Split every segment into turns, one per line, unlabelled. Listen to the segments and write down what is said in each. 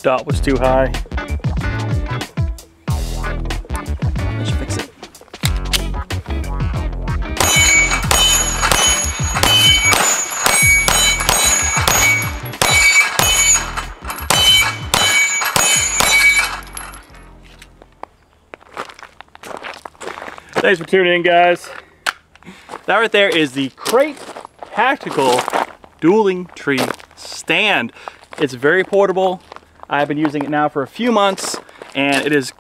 dot was too high. Let's fix it. Thanks for tuning in, guys. That right there is the Krate Tactical Dueling Tree Stand. It's very portable. I've been using it now for a few months, and it is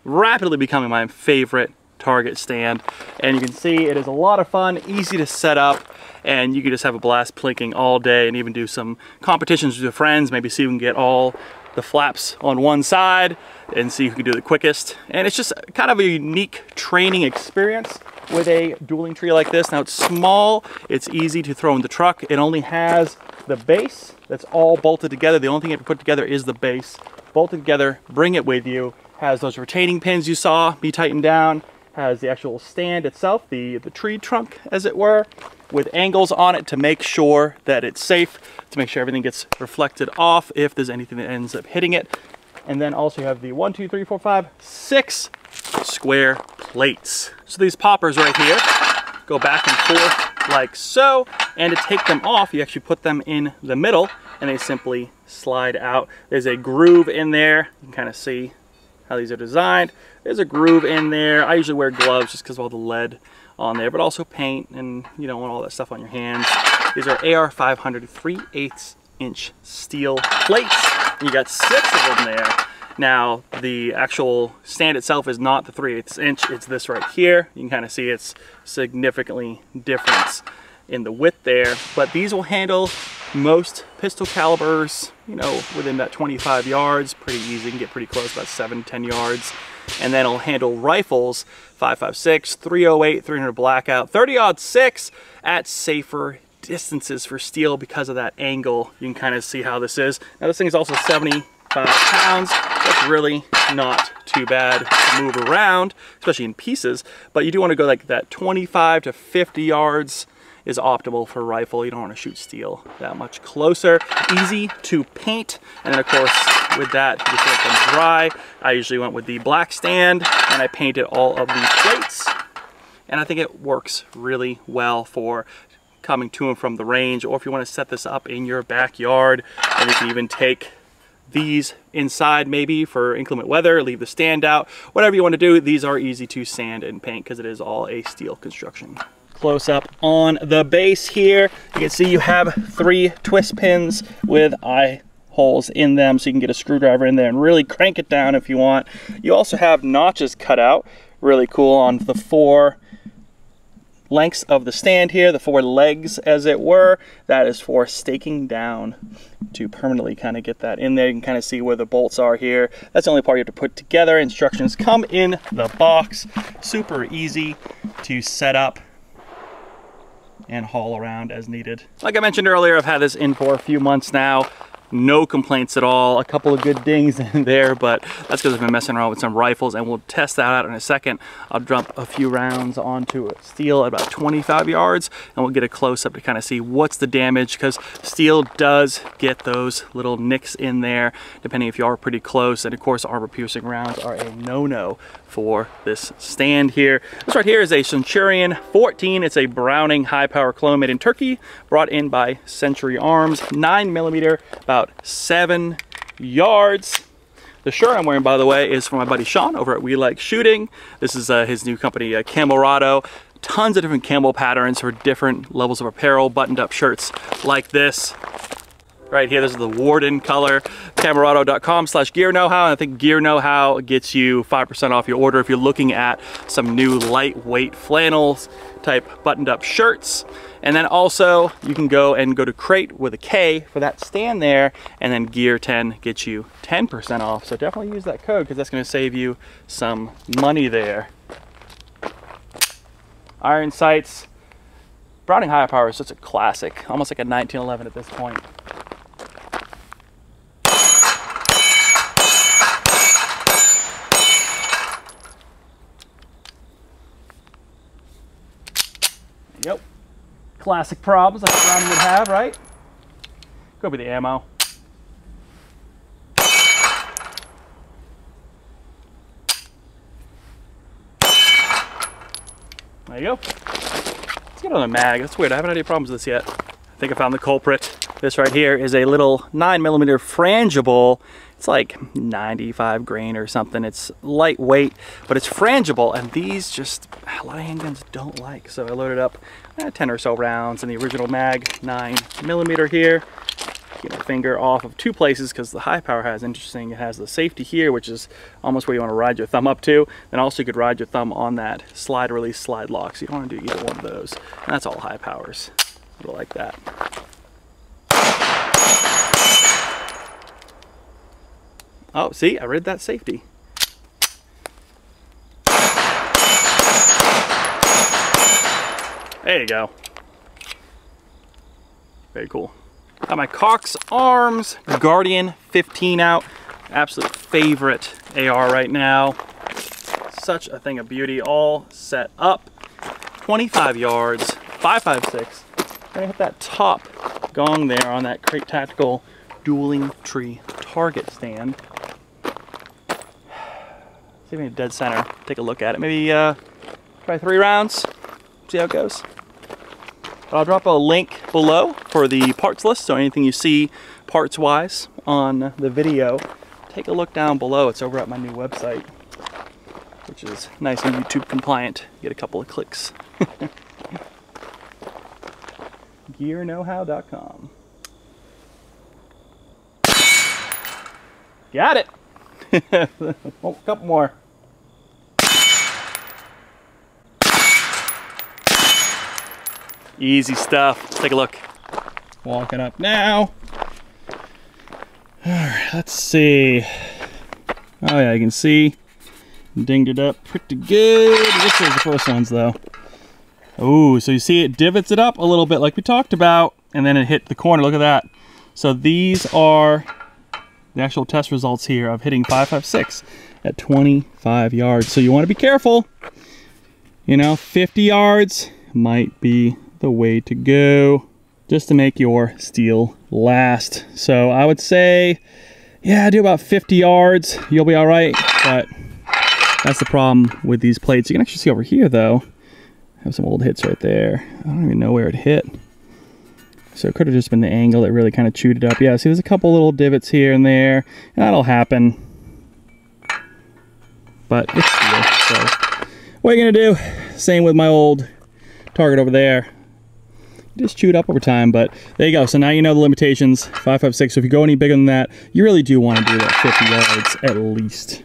rapidly becoming my favorite target stand. And you can see it is a lot of fun, easy to set up, and you can just have a blast plinking all day and even do some competitions with your friends. Maybe see if you can get all the flaps on one side and see who can do the quickest. And it's just kind of a unique training experience with a dueling tree like this. Now it's small, it's easy to throw in the truck. It only has the base that's all bolted together. The only thing you have to put together is the base. Bolt it together, bring it with you. Has those retaining pins you saw be tightened down. Has the actual stand itself, the tree trunk as it were, with angles on it to make sure that it's safe, to make sure everything gets reflected off if there's anything that ends up hitting it. And then also you have the 1, 2, 3, 4, 5, 6 square plates. So these poppers right here go back and forth like so, and to take them off you actually put them in the middle and they simply slide out. There's a groove in there. You can kind of see how these are designed. There's a groove in there. I usually wear gloves just because of all the lead on there, but also paint, and you don't want all that stuff on your hands. These are AR 500 3/8 inch steel plates. And you got 6 of them there. Now the actual stand itself is not the 3/8 inch, it's this right here. You can kind of see it's significantly different in the width there, but these will handle most pistol calibers, you know, within that 25 yards, pretty easy. You can get pretty close, about 7-10 yards. And then it'll handle rifles, 5.56, 308, 300 blackout, 30-06 at safer distances for steel because of that angle. You can kind of see how this is. Now this thing is also 75 pounds. That's really not too bad to move around, especially in pieces, but you do want to go like that 25 to 50 yards is optimal for a rifle. You don't want to shoot steel that much closer. Easy to paint, and then of course with that you just let them dry. I usually went with the black stand and I painted all of the plates, and I think it works really well for coming to and from the range, or if you want to set this up in your backyard, and you can even take these inside maybe for inclement weather, leave the stand out, whatever you want to do. These are easy to sand and paint because it is all a steel construction. Close up on the base here, you can see you have 3 twist pins with eye holes in them, so you can get a screwdriver in there and really crank it down if you want. You also have notches cut out, really cool, on the 4 lengths of the stand here, the 4 legs as it were. That is for staking down to permanently kind of get that in there. You can kind of see where the bolts are here. That's the only part you have to put together. Instructions come in the box. Super easy to set up and haul around as needed. Like I mentioned earlier, I've had this in for a few months now. No complaints at all. A couple of good dings in there, but that's because I've been messing around with some rifles, and we'll test that out in a second. I'll dump a few rounds onto a steel at about 25 yards, and we'll get a close-up to kind of see what's the damage, because steel does get those little nicks in there, depending if you are pretty close. And of course, armor-piercing rounds are a no-no for this stand here. This right here is a Centurion 14. It's a Browning high-power clone made in Turkey, brought in by Century Arms, 9mm, about 7 yards. The shirt I'm wearing, by the way, is from my buddy Sean over at We Like Shooting. This is his new company, Camorado. Tons of different camo patterns for different levels of apparel, buttoned up shirts like this. Right here, this is the Warden color. Camorado.com/gear know-how, and I think Gear Know-how gets you 5% off your order if you're looking at some new lightweight flannels type buttoned up shirts. And then also you can go to Krate with a K for that stand there, and then Gear 10 gets you 10% off. So definitely use that code because that's going to save you some money there. Iron sights. Browning high power is such a classic, almost like a 1911 at this point. Yep. Classic problems like a Browning would have, right? Go with the ammo. There you go. Let's get on the mag. That's weird. I haven't had any problems with this yet. I think I found the culprit. This right here is a little 9mm frangible. It's like 95 grain or something. It's lightweight, but it's frangible, and these just a lot of handguns don't like. So I loaded up 10 or so rounds in the original mag, 9mm here. Get my finger off of two places because the high power has interesting. It has the safety here, which is almost where you want to ride your thumb up to. Then also you could ride your thumb on that slide release, slide lock. So you don't want to do either one of those. And that's all high powers. I like that. Oh, see, I read that safety. There you go. Very cool. Got my Cox Arms Guardian 15 out. Absolute favorite AR right now. Such a thing of beauty. All set up. 25 yards, 5.56. Gonna hit that top gong there on that Krate Tactical Dueling Tree target stand. See if we need dead center. Take a look at it. Maybe try 3 rounds. See how it goes. But I'll drop a link below for the parts list. So anything you see parts wise on the video, take a look down below. It's over at my new website, which is nice and YouTube compliant. Get a couple of clicks. GearKnowHow.com. Got it. Oh, a couple more. Easy stuff. Let's take a look. Walking up now. All right, let's see. Oh yeah, you can see. Dinged it up pretty good. This is the first ones though. Oh, so you see it divots it up a little bit like we talked about, and then it hit the corner. Look at that. So these are the actual test results here of hitting 5.56 at 25 yards. So you want to be careful. You know, 50 yards might be the way to go just to make your steel last. So I would say, yeah, do about 50 yards. You'll be all right, but that's the problem with these plates. You can actually see over here though, I have some old hits right there. I don't even know where it hit. So it could have just been the angle that really kind of chewed it up. Yeah, see there's a couple little divots here and there, and that'll happen. But it's steel, so what are you gonna do? Same with my old target over there. Just chewed up over time, but there you go. So now you know the limitations, 5.56. So if you go any bigger than that, you really do want to do that 50 yards at least.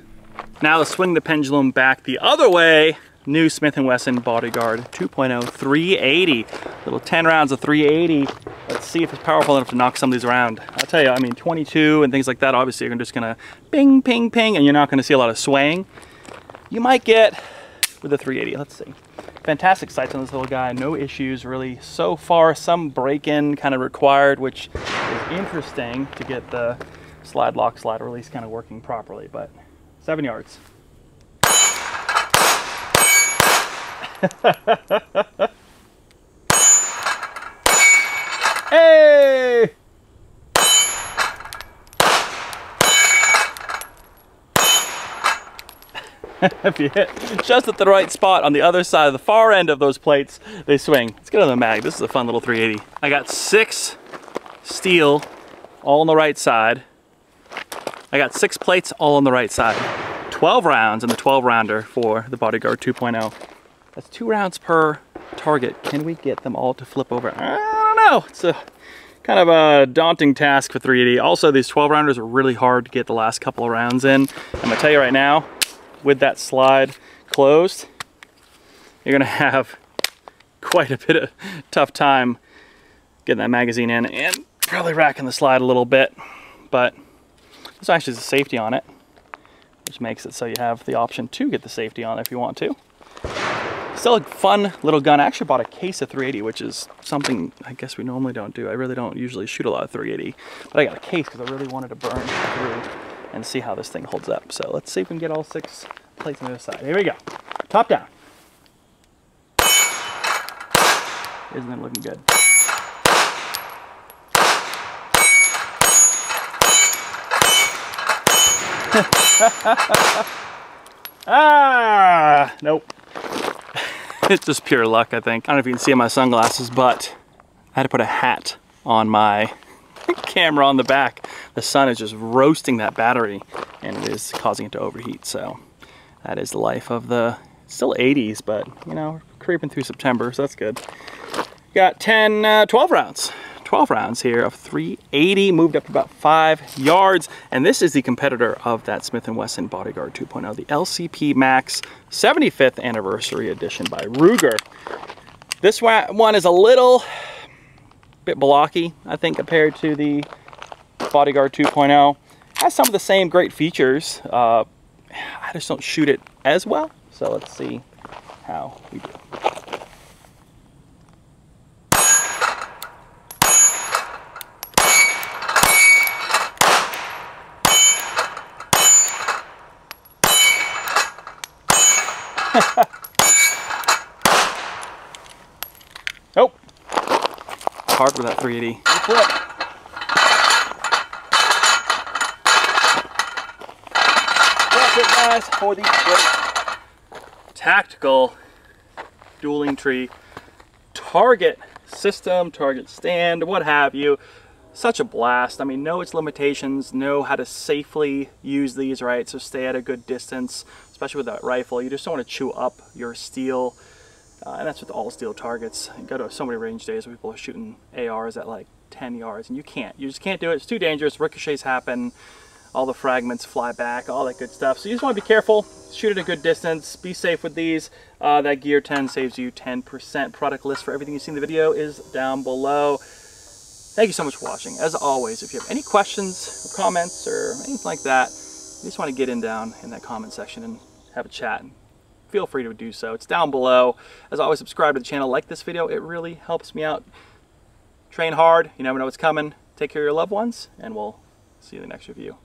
Now let's swing the pendulum back the other way. New Smith & Wesson Bodyguard 2.0 380. Little 10 rounds of 380. Let's see if it's powerful enough to knock some of these around. I'll tell you, I mean 22 and things like that, obviously you're just gonna ping, ping, ping, and you're not gonna see a lot of swaying. You might get with the 380, let's see. Fantastic sights on this little guy, no issues really so far. Some break-in kind of required, which is interesting to get the slide lock, slide release kind of working properly, but 7 yards. Hey! If you hit just at the right spot on the other side of the far end of those plates, they swing. Let's get on the mag. This is a fun little 380. I got 6 steel all on the right side. I got 6 plates all on the right side. 12 rounds in the 12 rounder for the Bodyguard 2.0. That's 2 rounds per target. Can we get them all to flip over? I don't know. It's a kind of a daunting task for 380. Also, these 12 rounders are really hard to get the last couple of rounds in. I'm gonna tell you right now, with that slide closed, you're gonna have quite a bit of tough time getting that magazine in and probably racking the slide a little bit. But this actually is a safety on it, which makes it so you have the option to get the safety on it if you want to. Still a fun little gun. I actually bought a case of 380, which is something I guess we normally don't do. I really don't usually shoot a lot of 380, but I got a case because I really wanted to burn through and see how this thing holds up. So let's see if we can get all 6 plates on the other side. Here we go. Top down. Isn't it looking good? Ah, nope. It's just pure luck, I think. I don't know if you can see my sunglasses, but I had to put a hat on my camera on the back. The sun is just roasting that battery and it is causing it to overheat. So that is the life of the, still 80s, but you know, we're creeping through September, so that's good. Got 12 rounds. 12 rounds here of 380, moved up to about 5 yards. And this is the competitor of that Smith & Wesson Bodyguard 2.0, the LCP Max 75th Anniversary Edition by Ruger. This one is a little bit blocky, I think, compared to the Bodyguard 2.0. Has some of the same great features. I just don't shoot it as well. So let's see how we do. Nope. Hard with that 380. Flip. That's it, guys, for the Krate tactical dueling tree target system, target stand, what have you. Such a blast. I mean, know its limitations, know how to safely use these, right? So stay at a good distance, especially with that rifle. You just don't want to chew up your steel. And that's with all steel targets. You go to so many range days where people are shooting ARs at like 10 yards, and you just can't do it. It's too dangerous. Ricochets happen, all the fragments fly back, all that good stuff. So you just want to be careful, shoot at a good distance, be safe with these. That Gear 10 saves you 10%. Product list for everything you see in the video is down below. Thank you so much for watching. As always, if you have any questions or comments or anything like that, you just want to get down in that comment section and have a chat, feel free to do so. It's down below. As always, subscribe to the channel, like this video. It really helps me out. Train hard. You never know what's coming. Take care of your loved ones, and we'll see you in the next review.